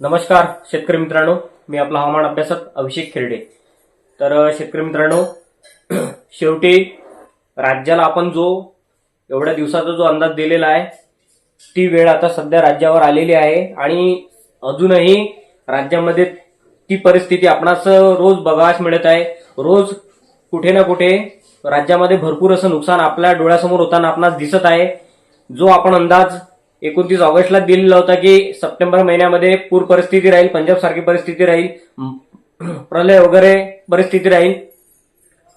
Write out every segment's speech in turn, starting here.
नमस्कार शेतकरी मित्रांनो, मी आपला हवामान अभ्यासक अभिषेक खिरडे। तर शेतकरी मित्रांनो, शेवटी राज्याला आपण जो एवढ्या दिवसाचा जो अंदाज दिलेला आहे ती वेळ आता सध्या राज्यावर आलेली आहे आणि अजूनही राज्यामध्ये ती परिस्थिती आपणास रोज बघायला मिळत आहे। रोज कुठे ना कुठे राज्यामध्ये भरपूर असं नुकसान आपल्या डोळ्यासमोर होताना आपणास दिसत आहे। जो आपण अंदाज 29 ऑगस्टला दिलेला होता की सप्टेंबर महिन्यामध्ये पूर परिस्थिती राहील, पंजाब सारखी परिस्थिती राहील, प्रलय वगैरे परिस्थिती राहील,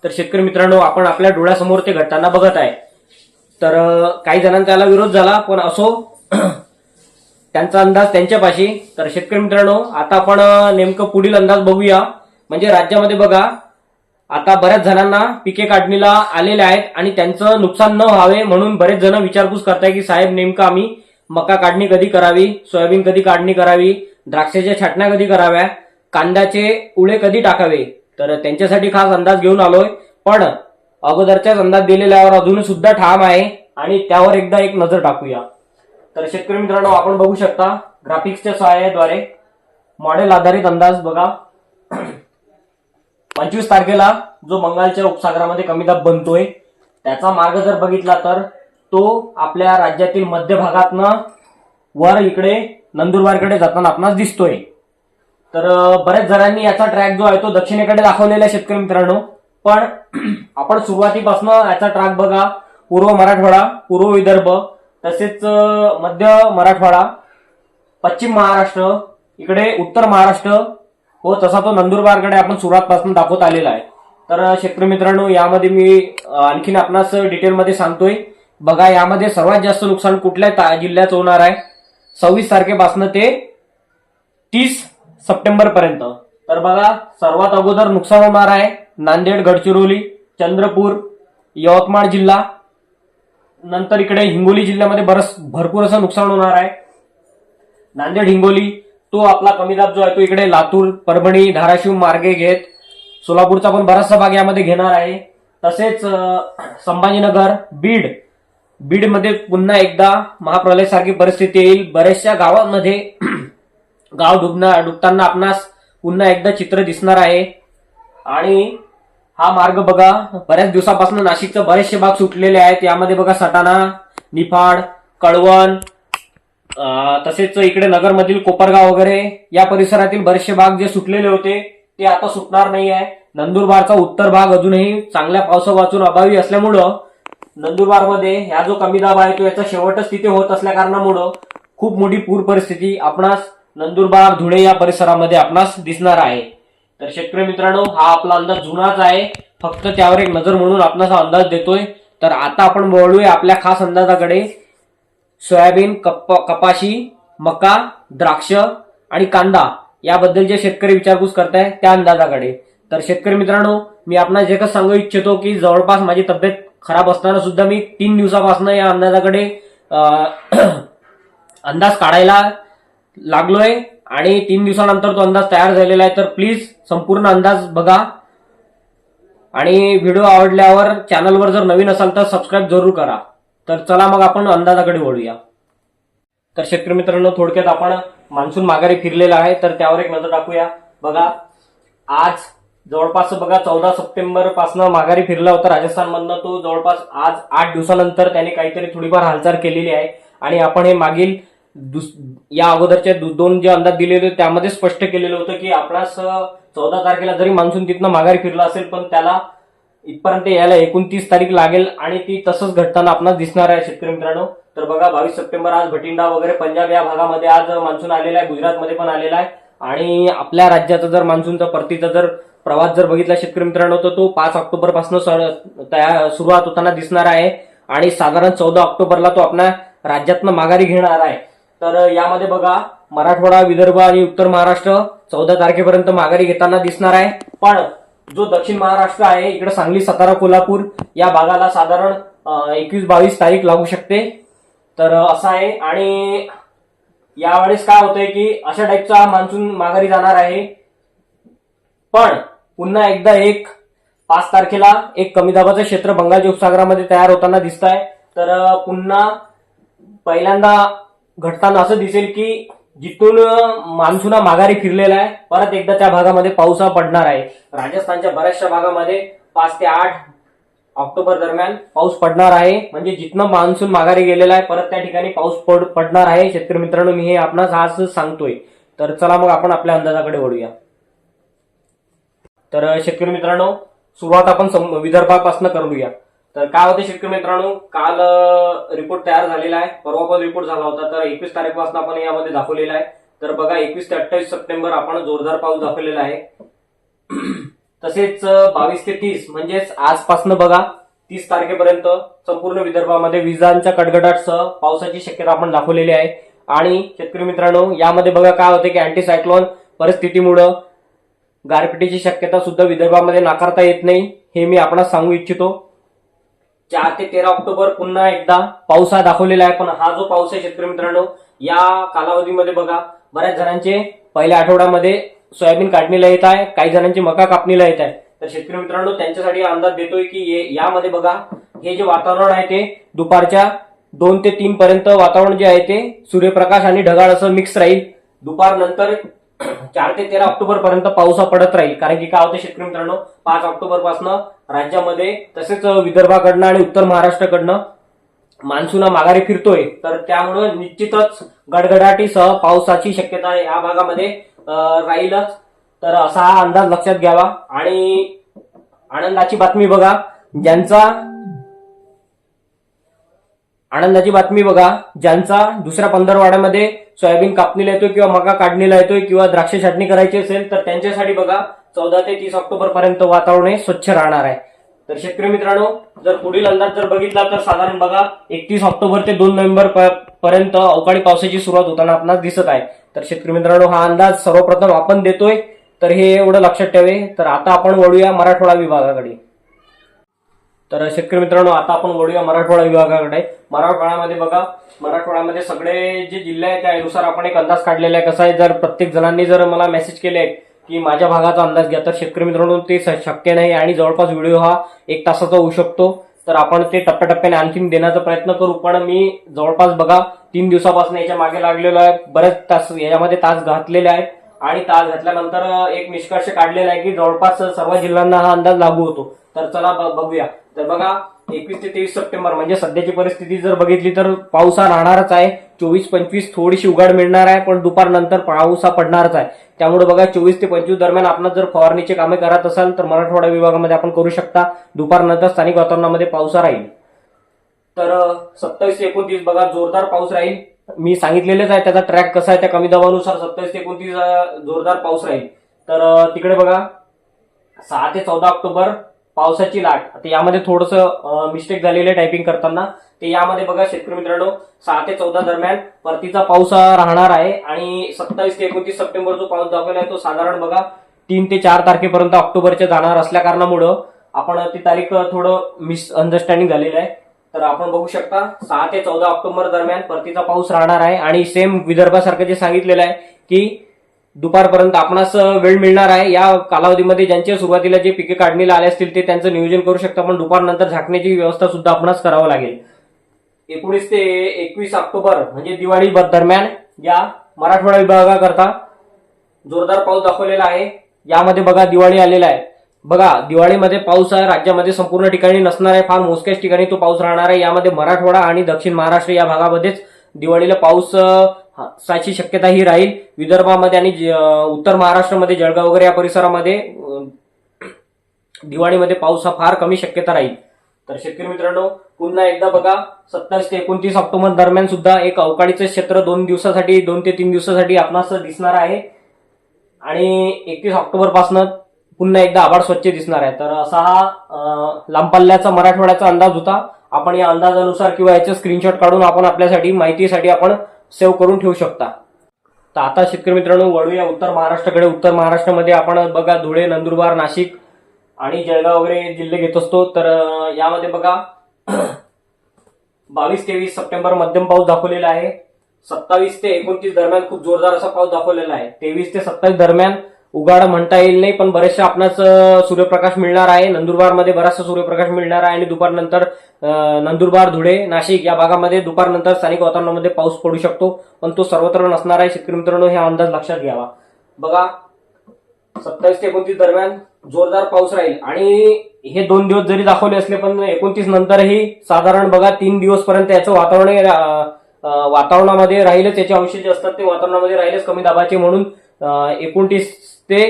तर शेतकरी मित्रांनो आपण आपल्या डोळ्यासमोर ते घडताना बघत आहे। तर काही जणांचा त्याला विरोध झाला, पण असो त्यांचा अंदाज त्यांच्यापाशी। तर शेतकरी मित्रांनो, आता आपण नेमकं पुढील अंदाज बघूया। म्हणजे राज्यामध्ये बघा, आता बऱ्याच जणांना पिके काढणीला आलेले आहेत आणि त्यांचं नुकसान न व्हावे म्हणून बरेच जण विचारपूस करताय की साहेब नेमकं आम्ही मका काढणी कधी करावी, सोयाबीन कधी काढणी करावी, द्राक्षाच्या छाटण्या कधी कराव्या, कांद्याचे उळे कधी टाकावे। तर त्यांच्यासाठी खास अंदाज घेऊन आलोय, पण अगोदरच्याच अंदाज दिलेल्यावर अजून सुद्धा ठाम आहे आणि त्यावर एकदा एक नजर टाकूया। तर शेतकरी मित्रांनो, आपण बघू शकता ग्राफिक्सच्या सहाय्याद्वारे मॉडेल आधारित अंदाज बघा। 25 तारखेला जो बंगालच्या उपसागरामध्ये कमी दाब बनतोय त्याचा मार्ग जर बघितला तर तो आपल्या राज्यातील मध्य भागातनं वर इकडे नंदुरबारकडे जाताना आपणास दिसतोय। तर बऱ्याच जणांनी याचा ट्रॅक जो आहे तो दक्षिणेकडे दाखवलेला आहे शेतकरी मित्रांनो, पण आपण सुरुवातीपासून याचा ट्रॅक बघा। पूर्व मराठवाडा, पूर्व विदर्भ, तसेच मध्य मराठवाडा, पश्चिम महाराष्ट्र, इकडे उत्तर महाराष्ट्र हो, तसा तो नंदुरबारकडे आपण सुरुवातपासून दाखवत आलेला आहे। तर शेतकरी मित्रांनो, यामध्ये मी आणखीन आपणास डिटेलमध्ये सांगतोय बघा। यामध्ये सर्वात जास्त नुकसान कुठल्या जिल्ह्यात होणार आहे 26 तारखेपासून ते 30 सप्टेंबर पर्यंत। तर बघा, सर्वात अगोदर नुकसान होणार आहे नांदेड, गडचिरोली, चंद्रपूर, यवतमाळ जिल्हा, नंतर इकडे हिंगोली जिल्ह्यामध्ये भरपूर असं नुकसान होणार आहे। नांदेड हिंगोली तो आपला कमी दाब जो आहे तो इकडे लातूर, परभणी, धाराशिव मार्गे घेत सोलापूरचा पण बराचसा भाग यामध्ये घेणार आहे। तसेच संभाजीनगर, बीडमध्ये पुन्हा एकदा महाप्रलय सारखी परिस्थिती येईल। बऱ्याचशा गावांमध्ये गाव डुबताना आपणास पुन्हा एकदा चित्र दिसणार आहे। आणि हा मार्ग बघा, बऱ्याच दिवसापासून नाशिकचे बरेचसे भाग सुटलेले आहेत। यामध्ये बघा सटाणा, निफाड, कळवण, तसेच इकडे नगरमधील कोपरगाव वगैरे या परिसरातील बरेचसे भाग जे सुटलेले होते ते आता सुटणार नाही आहे। नंदुरबारचा उत्तर भाग अजूनही चांगल्या पावसापासून अभावी असल्यामुळं नंदुरबारमध्ये हा जो कमी दाब आहे तो याचा शेवटच तिथे होत असल्या कारणामुळं खूप मोठी पूर परिस्थिती आपणास नंदुरबार, धुळे या परिसरामध्ये आपणास दिसणार आहे। तर शेतकरी मित्रांनो, हा आपला अंदाज जुनाच आहे, फक्त त्यावर एक नजर म्हणून आपणास हा अंदाज देतोय। तर आता आपण वळूया आपल्या खास अंदाजाकडे। सोयाबीन, कपाशी, मका, द्राक्ष आणि कांदा याबद्दल जे शेतकरी विचारपूस करताय त्या अंदाजाकडे। तर शेतकरी मित्रांनो, मी आपणास जे काही सांगू इच्छितो की जवळपास माझी तब्येत खराब असताना सुद्धा मी 3 दिवसापासून या अंदाजाकडे अंदाज काढायला लागलोय आणि 3 दिवसानंतर तो अंदाज तयार झालेला आहे। तर प्लीज संपूर्ण अंदाज बघा आणि व्हिडिओ आवडल्यावर चॅनलवर जर नवीन असाल तर सबस्क्राईब जरूर करा। तर चला मग आपण अंदाजाकडे वळूया। तर शेतकरी मित्रांनो, थोडक्यात आपण मान्सून माघारी फिरलेला आहे तर त्यावर एक नजर टाकूया। बघा, आज जवळपास बघा 14 सप्टेंबर पासून माघारी फिरला होता राजस्थानमधनं। तो जवळपास आज 8 दिवसानंतर त्याने काहीतरी थोडीफार हालचाल केलेली आहे आणि आपण हे मागील या अगोदरच्या 2 जे अंदाज दिलेले होते त्यामध्ये स्पष्ट केलेलं होतं की आपणास 14 तारखेला जरी मान्सून तिथनं माघारी फिरला असेल पण त्याला इथपर्यंत यायला 29 तारीख लागेल आणि ती तसंच घडताना आपणास दिसणार आहे शेतकरी मित्रांनो। तर बघा, 22 सप्टेंबर आज भटिंडा वगैरे पंजाब या भागामध्ये आज मान्सून आलेला आहे, गुजरातमध्ये पण आलेला आहे। आणि आपल्या राज्याचा जर मान्सूनचा परतीचा जर प्रवास जर बघितला शेतकरी मित्रांनो तर तो 5 ऑक्टोबर पासून सुरुवात होताना दिसणार आहे आणि साधारण 14 ऑक्टोबरला तो आपल्या राज्यातनं माघारी घेणार आहे। तर यामध्ये बघा, मराठवाडा, विदर्भ आणि उत्तर महाराष्ट्र 14 तारखेपर्यंत माघारी घेताना दिसणार आहे। पण जो दक्षिण महाराष्ट्र आहे, इकडे सांगली, सातारा, कोल्हापूर या भागाला साधारण 21-22 तारीख लागू शकते। तर असं आहे। आणि यावेळेस काय होतंय की अशा टाईपचा मान्सून माघारी जाणार आहे, पण पुन्हा एकदा 5 तारखेला एक कमी दाबाचं क्षेत्र बंगालच्या उपसागरामध्ये तयार होताना दिसत आहे। तर पुन्हा पहिल्यांदा घडताना असं दिसेल की जिथून मान्सून माघारी फिरलेला आहे. परत एकदा त्या भागामध्ये पाऊस पडणार आहे. राजस्थानच्या बऱ्याचशा भागामध्ये 5 ते 8 ऑक्टोबर दरम्यान पाऊस पडणार आहे. म्हणजे जिथनं मान्सून माघारी गेलेला आहे परत त्या ठिकाणी पाऊस पडणार आहे. शेतकरी मित्रांनो, मी हे आपणास आज सांगतोय. तर चला मग आपण आपल्या अंदाजाकडे वळूया. तर शेतकरी मित्रांनो, सुरुवात आपण विदर्भापासून करूया. तर काय होते शेतकरी मित्रांनो, काल रिपोर्ट तयार झालेला आहे. परवा पण रिपोर्ट झाला होता. तर 21 तारखेपासून आपण यामध्ये दाखवलेला आहे. तर बघा 21 ते 28 सप्टेंबर आपण जोरदार पाऊस दाखवलेला आहे. तसेच 22 ते 30 म्हणजेच आजपासून बघा 30 तारखेपर्यंत संपूर्ण विदर्भामध्ये विजांच्या कडकडाटसह पावसाची शक्यता आपण दाखवलेली आहे. आणि शेतकरी मित्रांनो, यामध्ये बघा काय होते की अँटी सायक्लोन परिस्थितीमुळे गारपिटीची शक्यता सुद्धा विदर्भामध्ये नाकारता येत नाही, हे मी आपणास सांगू इच्छितो. 4 ते 13 ऑक्टोबर पुन्हा एकदा पाऊस हा दाखवलेला आहे. पण हा जो पाऊस आहे शेतकरी मित्रांनो, या कालावधीमध्ये बघा बऱ्याच जणांचे पहिल्या आठवड्यामध्ये सोयाबीन काढणीला येत आहे, काही जणांची मका कापणीला येत आहे. तर शेतकरी मित्रांनो, त्यांच्यासाठी अंदाज देतोय की यामध्ये बघा हे जे वातावरण आहे ते दुपारच्या 2 ते 3 पर्यंत वातावरण जे आहे ते सूर्यप्रकाश आणि ढगाळ असं मिक्स राहील. दुपारनंतर 4 ते 13 ऑक्टोबर पर्यंत पाऊस पडत राहील. कारण की काय होतं शेतकरी मित्रांनो, 5 ऑक्टोबर पासून राज्यामध्ये तसेच विदर्भाकडनं आणि उत्तर महाराष्ट्राकडनं मान्सून माघारी फिरतोय. तर त्यामुळे निश्चितच गडगडाटीसह पावसाची शक्यता या भागामध्ये राहीलच. तर असा हा अंदाज लक्षात घ्यावा. आणि आनंदाची बातमी बघा, ज्यांचा दुसऱ्या पंधरवड्यामध्ये सोयाबीन कापणीला येतोय किंवा मका काढणीला येतोय किंवा द्राक्ष छाटणी करायची असेल तर त्यांच्यासाठी बघा 14 ते 30 ऑक्टोबर पर्यंत वातावरण स्वच्छ राहणार आहे. तर शेतकरी मित्रांनो, जर पुढील अंदाज जर बघितला तर साधारण बघा 31 ऑक्टोबर ते 2 नोव्हेंबर पर्यंत अवकाळी पावसाची सुरुवात होताना आपणास दिसत आहे. तर शेतकरी मित्रांनो, हा अंदाज सर्वप्रथम आपण देतोय, तर हे एवढं लक्षात ठेवे. तर आता आपण वळूया मराठवाडा विभागाकडे. तर शेतकरी मित्रांनो, आता आपण वळूया मराठवाडा विभागाकडे. मराठवाड्यामध्ये बघा, मराठवाड्यामध्ये सगळे जे जिल्हे आहेत त्यानुसार आपण एक अंदाज काढलेला आहे. कसा आहे, जर प्रत्येक जणांनी जर मला मेसेज केले की माझ्या भागाचा अंदाज घ्या, तर शेतकरी मित्रांनो ते शक्य नाही. आणि जवळपास व्हिडिओ हा 1 तासाचा होऊ शकतो. तर आपण ते टप्प्याटप्प्याने आणखीन देण्याचा प्रयत्न करू. पण मी जवळपास बघा 3 दिवसापासून याच्या मागे लागलेलो आहे. बरेच तास याच्यामध्ये तास घातलेले आहेत. आणि तास घातल्यानंतर एक निष्कर्ष काढलेला आहे की जवळपास सर्व जिल्ह्यांना हा अंदाज लागू होतो. तर चला बघूया. तर बघा 21 ते 23 सप्टेंबर म्हणजे सध्याची परिस्थिती जर बघितली तर पाऊस हा राहणारच आहे. 24-25 थोडीशी उघाड मिळणार आहे, पण दुपारनंतर पाऊस हा पडणारच आहे. त्यामुळे बघा 24 ते 25 दरम्यान आपण जर फवारणीचे कामे करत असाल तर मराठवाडा विभागामध्ये आपण करू शकता. दुपारनंतर स्थानिक वातावरणामध्ये पाऊस राहील. तर 27 ते 29 बघा जोरदार पाऊस राहील. मी सांगितलेलेच आहे त्याचा ट्रॅक कसा आहे, त्या कमी दाबानुसार 27 ते 29 जोरदार पाऊस राहील. तर तिकडे बघा 6 ते 14 ऑक्टोबर पावसाची लाट. आता यामध्ये थोडंसं मिस्टेक झालेलं आहे टायपिंग करताना. ते यामध्ये बघा शेतकरी मित्रांनो 6 ते 14 दरम्यान परतीचा पाऊस राहणार आहे. आणि 27 ते 29 सप्टेंबर जो पाऊस दाखवला आहे तो साधारण बघा 3 ते 4 तारखेपर्यंत ऑक्टोबरच्या जाणार असल्या कारणामुळं आपण ती तारीख थोडं मिसअंडरस्टँडिंग झालेलं आहे. तर आपण बघू शकता 6 ते 14 ऑक्टोबर दरम्यान परतीचा पाऊस राहणार आहे. आणि सेम विदर्भासारखं जे सांगितलेलं आहे की दुपारपर्यंत आपणास वेळ मिळणार आहे. या कालावधीमध्ये ज्यांच्या सुरुवातीला जे पिके काढणीला आले असतील ते त्यांचं नियोजन करू शकता, पण दुपारनंतर झाकण्याची व्यवस्था सुद्धा आपणास करावं लागेल. 19 ते 21 ऑक्टोबर म्हणजे दिवाळी दरम्यान या मराठवाडा विभागाकरता जोरदार पाऊस दाखवलेला आहे. यामध्ये बघा दिवाळी आलेला आहे. बघा दिवाळीमध्ये पाऊस आहे राज्यामध्ये संपूर्ण ठिकाणी नसणार आहे, फार मोजक्याच ठिकाणी तो पाऊस राहणार आहे. यामध्ये मराठवाडा आणि दक्षिण महाराष्ट्र या भागामध्येच दिवाळीला पाऊसाची शक्यता ही राहील. विदर्भामध्ये आणि उत्तर महाराष्ट्रामध्ये जळगाव वगैरे या परिसरामध्ये दिवाळीमध्ये पाऊस हा फार कमी शक्यता राहील. तर शेतकरी मित्रांनो पुन्हा एकदा बघा 27 ते 29 ऑक्टोबर दरम्यान सुद्धा एक अवकाळीचं क्षेत्र 2 ते 3 दिवसासाठी आपणास दिसणार आहे. आणि 31 ऑक्टोबर पासून पुन्हा एकदा आभाळ स्वच्छ दिसणार आहे. तर असा हा लांब पल्ल्याचा मराठवाड्याचा अंदाज होता. आपण या अंदाजानुसार किंवा याचे स्क्रीनशॉट काढून आपण आपल्यासाठी माहितीसाठी आपण सेव्ह करून ठेवू शकता. तर आता शेतकरी मित्रांनो वळूया उत्तर महाराष्ट्राकडे. उत्तर महाराष्ट्रामध्ये आपण बघा धुळे, नंदुरबार, नाशिक आणि जळगाव वगैरे जिल्हे घेत असतो. तर यामध्ये बघा 22-23 सप्टेंबर मध्यम पाऊस दाखवलेला आहे. 27 ते 29 दरम्यान खूप जोरदार असा पाऊस दाखवलेला आहे. 23 ते 27 दरम्यान उगाड म्हणता येईल नाही, पण बरेचसे आपणास सूर्यप्रकाश मिळणार आहे. नंदुरबारमध्ये बराचसा सूर्यप्रकाश मिळणार आहे आणि दुपारनंतर नंदुरबार, धुळे, नाशिक या भागामध्ये दुपारनंतर स्थानिक वातावरणामध्ये पाऊस पडू शकतो, पण तो सर्वत्र नसणार आहे. शेतकरी मित्रांनो, हे अंदाज लक्षात घ्यावा. बघा, 27 ते 29 दरम्यान जोरदार पाऊस राहील आणि हे 2 दिवस जरी दाखवले असले, पण 29 नंतरही साधारण बघा 3 दिवस पर्यंत याचं वातावरणामध्ये राहीलच. याचे अंश जे असतात ते वातावरणामध्ये राहीलच कमी दाबाचे. म्हणून 29 ते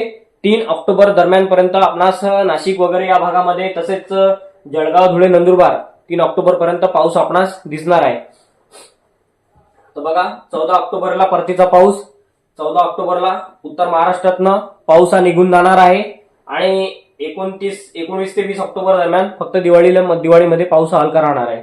3 ऑक्टोबर दरम्यान पर्यंत आपणास नाशिक वगैरे या भागामध्ये, तसेच जळगाव, धुळे, नंदुरबार 3 ऑक्टोबर पर्यंत पाऊस आपणास दिसणार आहे. तर बघा, 14 ऑक्टोबरला परतीचा पाऊस, 14 ऑक्टोबरला उत्तर महाराष्ट्रातनं पाऊस हा निघून जाणार आहे आणि 19 ते 20 ऑक्टोबर दरम्यान फक्त दिवाळीमध्ये पाऊस हलका राहणार आहे.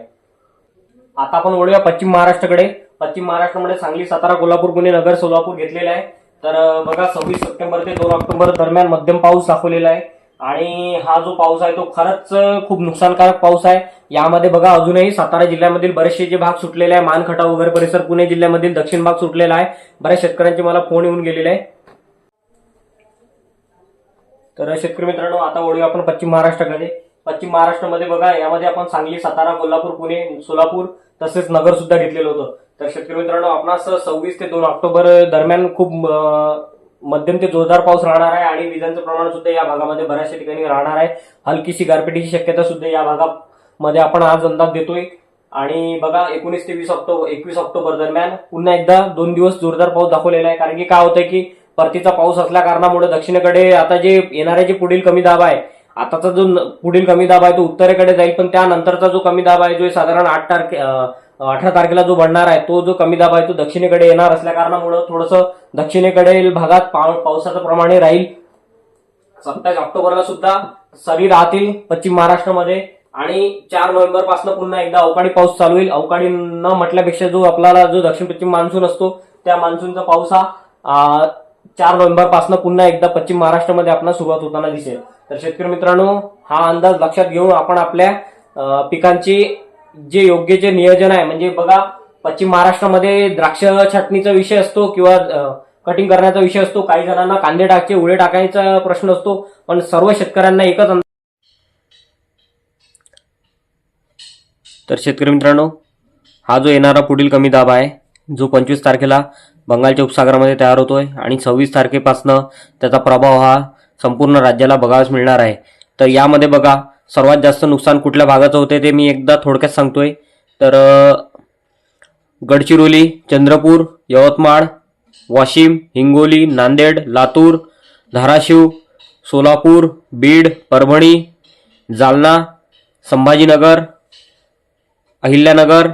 आता आपण वळूया पश्चिम महाराष्ट्राकडे. पश्चिम महाराष्ट्रामध्ये सांगली, सातारा, कोल्हापूर, पुणे, नगर, सोलापूर घेतलेला आहे. तर बघा, 26 सप्टेंबर ते 2 ऑक्टोबर दरम्यान मध्यम पाऊस दाखवलेला आहे आणि हा जो पाऊस आहे तो खरंच खूप नुकसानकारक पाऊस आहे. यामध्ये बघा, अजूनही सातारा जिल्ह्यामधील बरेचसे जे भाग सुटलेले आहे, मानखटा वगैरे परिसर, पुणे जिल्ह्यामधील दक्षिण भाग सुटलेला आहे. बऱ्याच शेतकऱ्यांचे मला फोन येऊन गेलेले आहे. तर शेतकरी मित्रांनो, आता वळूया आपण पश्चिम महाराष्ट्राकडे. पश्चिम महाराष्ट्रामध्ये बघा, यामध्ये आपण सांगली, सातारा, कोल्हापूर, पुणे, सोलापूर तसेच नगर सुद्धा घेतलेलं होतं. तर शेतकरी मित्रांनो, आपणास 26 ते 2 ऑक्टोबर दरम्यान खूप मध्यम ते जोरदार पाऊस राहणार आहे आणि विजांचं प्रमाण सुद्धा या भागामध्ये बऱ्याचशा ठिकाणी राहणार आहे. हलकीशी गारपिटीची शक्यता सुद्धा या भागामध्ये आपण आज अंदाज देतोय. आणि बघा, 21 ऑक्टोबर दरम्यान पुन्हा एकदा 2 दिवस जोरदार पाऊस दाखवलेला आहे. कारण की काय होतंय की परतीचा पाऊस असल्या कारणामुळे दक्षिणेकडे आता जे येणारे जे पुढील कमी दाब आहे, आताचा जो पुढील कमी दाब आहे तो उत्तरेकडे जाईल, पण त्यानंतरचा जो कमी दाब आहे जो साधारण 18 तारखेला जो बनणार आहे, तो जो कमी दाब आहे तो दक्षिणेकडे येणार असल्या कारणामुळे थोडंसं दक्षिणेकडील भागात पावसाचं प्रमाण राहील. 27 ऑक्टोबरला सुद्धा सरी राहतील पश्चिम महाराष्ट्रामध्ये आणि 4 नोव्हेंबर पासून पुन्हा एकदा अवकाळी पाऊस चालू होईल. अवकाळी न म्हटल्यापेक्षा जो आपल्याला जो दक्षिण पश्चिम मान्सून असतो, त्या मान्सूनचा पाऊस हा 4 नोव्हेंबर पासून पुन्हा एकदा पश्चिम महाराष्ट्रामध्ये आपल्याला सुरुवात होताना दिसेल. तर शेतकरी मित्रांनो, हा अंदाज लक्षात घेऊन आपण आपल्या पिकांची जे योग्य जे नियोजन आहे, म्हणजे बघा, पश्चिम महाराष्ट्रामध्ये द्राक्ष छाटणीचा विषय असतो किंवा कटिंग करण्याचा विषय असतो. काही जणांना कांदे उळे टाकायचा प्रश्न असतो, पण सर्व शेतकऱ्यांना एकच अंदाज. तर शेतकरी मित्रांनो, हा जो येणारा पुढील कमी दाब आहे, जो 25 तारखेला बंगालच्या उपसागरामध्ये तयार होतोय आणि 26 तारखेपासनं त्याचा प्रभाव हा संपूर्ण राज्याला बघायला मिळणार आहे. तर यामध्ये बघा, सर्वात जास्त नुकसान कुठल्या भागाचं होते ते मी एकदा थोडक्यात सांगतोय. तर गडचिरोली, चंद्रपूर, यवतमाळ, वाशिम, हिंगोली, नांदेड, लातूर, धाराशिव, सोलापूर, बीड, परभणी, जालना, संभाजीनगर, अहिल्यानगर,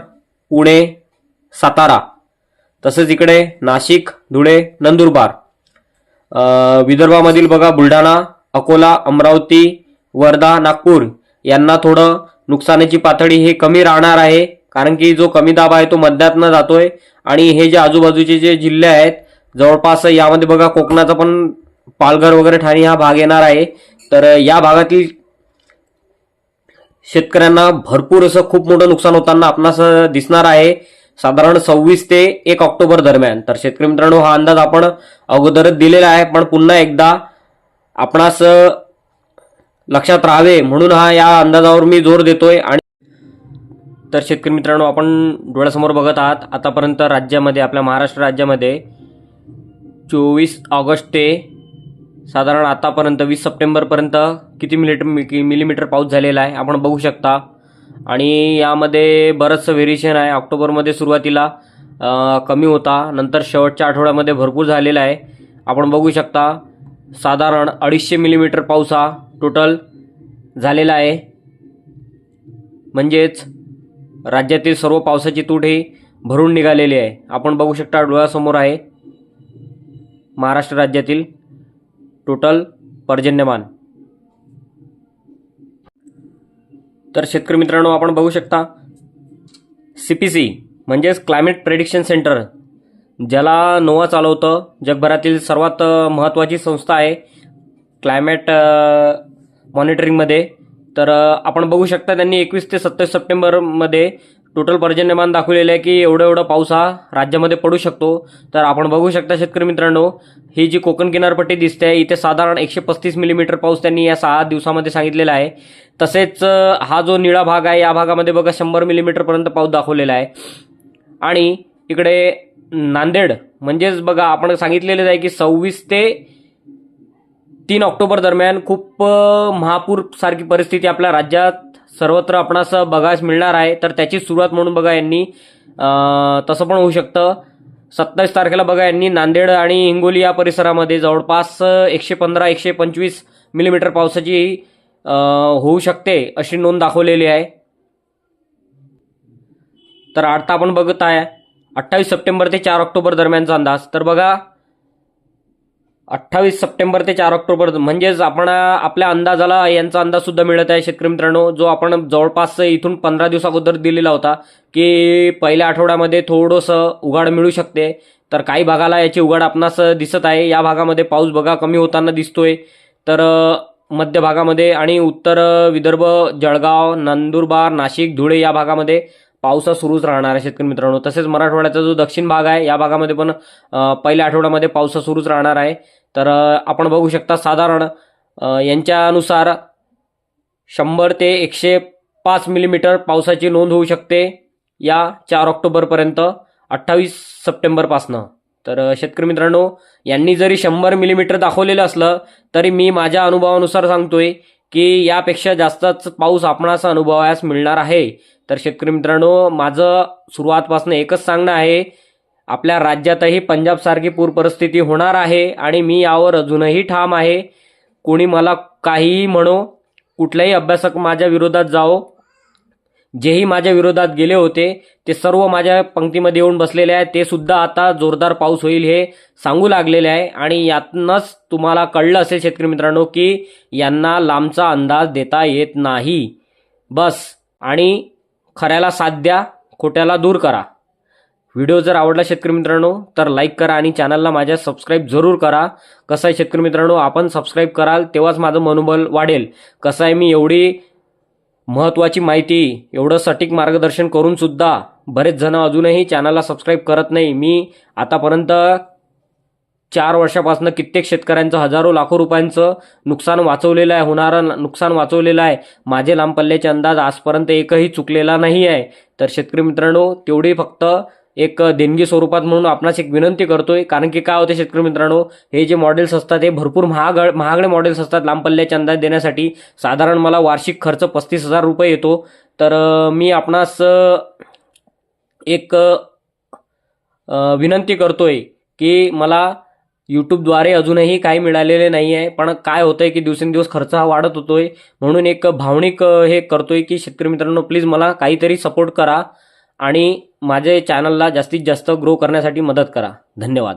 पुणे, सातारा, तसेच इकडे नाशिक, धुळे, नंदुरबार. विदर्भामधील बघा, बुलढाणा, अकोला, अमरावती, वर्धा, नागपूर यांना थोडं नुकसानाची पातळी हे कमी राहणार आहे, कारण की जो कमी दाब आहे तो मध्यातनं जातोय आणि हे जे आजूबाजूचे जे जिल्हे आहेत जवळपास, यामध्ये बघा कोकणाचा पण पालघर वगैरे ठाणे हा भाग येणार आहे. तर या भागातील शेतकऱ्यांना भरपूर असं खूप मोठं नुकसान होताना आपणास दिसणार आहे, साधारण 26 ते 1 ऑक्टोबर दरम्यान. तर शेतकरी मित्रांनो, हा अंदाज आपण अगोदरच दिलेला आहे, पण पुन्हा एकदा आपणास लक्षात राहावे म्हणून या अंदाजावर मी जोर देतोय. आणि तर शेतकरी मित्रांनो, आपण डोळ्यासमोर बघत आहात, आतापर्यंत राज्यामध्ये, आपल्या महाराष्ट्र राज्यामध्ये 24 ऑगस्ट ते साधारण आतापर्यंत 20 सप्टेंबरपर्यंत किती मिलीमीटर पाऊस झालेला आहे आपण बघू शकता. आणि यामध्ये बरंचसं व्हेरिएशन आहे. ऑक्टोबरमध्ये सुरुवातीला कमी होता, नंतर शेवटच्या आठवड्यामध्ये भरपूर झालेला आहे. आपण बघू शकता, साधारण 250 मिलीमीटर पाऊस हा टोटल झालेला आहे. म्हणजेच राज्यातील सर्व पावसाची तूट ही भरून निघालेली आहे. आपण बघू शकता, डोळ्यासमोर आहे महाराष्ट्र राज्यातील टोटल पर्जन्यमान. तर शेतकरी मित्रांनो, आपण बघू शकता, CPC म्हणजेच क्लायमेट प्रेडिक्शन सेंटर, ज्याला नोवा चालवतं, जगभरातील सर्वात महत्त्वाची संस्था आहे क्लायमेट मॉनिटरिंगमध्ये. तर आपण बघू शकता, त्यांनी 21 ते 27 सप्टेंबरमध्ये टोटल पर्जन्यमान दाखवलेलं आहे की एवढा एवढा पाऊस हा राज्यामध्ये पडू शकतो. तर आपण बघू शकता शेतकरी मित्रांनो, ही जी कोकण किनारपट्टी दिसते आहे इथे साधारण 135 मिलीमीटर पाऊस त्यांनी या 6 दिवसामध्ये सांगितलेला आहे. तसेच हा जो निळा भाग आहे या भागामध्ये बघा 100 मिलीमीटर पर्यंत पाऊस दाखवलेला आहे. आणि इकडे नांदेड म्हणजेच बघा आपण सांगितलेलं आहे की 26 ते 3 ऑक्टोबर दरम्यान खूप महापूर सारखी परिस्थिती आपल्या राज्यात सर्वत्र आपणास बघायला मिळणार आहे. तर त्याची सुरुवात म्हणून बघा यांनी तसं पण होऊ शकतं. 27 तारखेला बघा यांनी नांदेड आणि हिंगोली या परिसरामध्ये जवळपास 115-125 मिलीमीटर पावसाची होऊ शकते अशी नोंद दाखवलेली आहे. तर आता आपण बघत आहे 28 सप्टेंबर ते 4 ऑक्टोबर दरम्यानचा अंदाज. तर बघा 28 सप्टेंबर ते 4 ऑक्टोबर म्हणजेच आपण आपल्या अंदाजाला यांचा अंदाज सुद्धा मिळत आहे शेतकरी मित्रांनो, जो आपण जवळपास इथून 15 दिवसाअगोदर दिलेला होता की पहिल्या आठवड्यामध्ये थोडंसं उघाड मिळू शकते. तर काही भागाला याची उघाड आपणास दिसत आहे. या भागामध्ये पाऊस बघा कमी होताना दिसतोय. तर मध्य भागामध्ये आणि उत्तर विदर्भ, जळगाव, नंदुरबार, नाशिक, धुळे या भागामध्ये पावसा सुरूच राहणार आहे शेतकरी मित्रांनो. तसेच मराठवाड्याचा जो दक्षिण भाग आहे या भागामध्ये पण पहिल्या आठवड्यामध्ये पावसा सुरूच राहणार आहे. तर आपण बघू शकता साधारण यांच्यानुसार 100 ते 105 मिलीमीटर पावसाची नोंद होऊ शकते या 4 ऑक्टोबरपर्यंत 28 सप्टेंबरपासनं. तर शेतकरी मित्रांनो, यांनी जरी 100 मिलीमीटर दाखवलेलं असलं तरी मी माझ्या अनुभवानुसार सांगतोय की यापेक्षा जास्तच पाऊस आपणास अनुभवायला मिळणार आहे. तर शेतकरी मित्रांनो, माझं सुरुवातपासून एकच सांगणं आहे, आपल्या राज्यातही पंजाबसारखी पूर परिस्थिती होणार आहे आणि मी यावर अजूनही ठाम आहे. कोणी मला काहीही म्हणो, कुठलाही अभ्यासक माझ्या विरोधात जाओ, जेही माझ्या विरोधात गेले होते ते सर्व माझ्या पंक्तीमध्ये येऊन बसलेले आहेत. ते सुद्धा आता जोरदार पाऊस होईल हे सांगू लागलेले आहे. आणि यातनंच तुम्हाला कळलं असेल शेतकरी मित्रांनो की यांना लांबचा अंदाज देता येत नाही. बस, आणि खऱ्याला साथ द्या, खोट्याला दूर करा. व्हिडिओ जर आवडला शेतकरी मित्रांनो तर लाईक करा आणि चॅनलला माझ्या सबस्क्राईब जरूर करा. कसं आहे शेतकरी मित्रांनो, आपण सबस्क्राईब कराल तेव्हाच माझं मनोबल वाढेल. कसं आहे, मी एवढी महत्त्वाची माहिती, एवढं सटीक मार्गदर्शन करून सुद्धा बरेच जण अजूनही चॅनलला सबस्क्राईब करत नाही. मी आतापर्यंत 4 वर्षापासून कित्येक शेतकऱ्यांचं हजारो लाखो रुपयांचं नुकसान वाचवलेलं आहे, होणारं नुकसान वाचवलेलं आहे. माझे लांब पल्ल्याचे अंदाज आजपर्यंत एकही चुकलेला नाही आहे. तर शेतकरी मित्रांनो, तेवढी फक्त एक देणगी स्वरूपात म्हणून आपणास एक विनंती करतोय. कारण की काय होते शेतकरी मित्रांनो, हे जे मॉडेल्स असतात हे भरपूर महागडे मॉडेल्स असतात. लांब पल्ल्याचे अंदाज देण्यासाठी साधारण मला वार्षिक खर्च 35,000 रुपये येतो. तर मी आपणास एक विनंती करतोय की मला यूट्यूबद्वारे अजूनही काही मिळालेले नाही आहे. पण काय होतंय की दिवसेंदिवस खर्च हा वाढत होतोय, म्हणून एक भावनिक हे करतोय की शेतकरी मित्रांनो प्लीज मला काहीतरी सपोर्ट करा आणि माझे चॅनलला जास्तीत जास्त ग्रो करण्यासाठी मदत करा. धन्यवाद.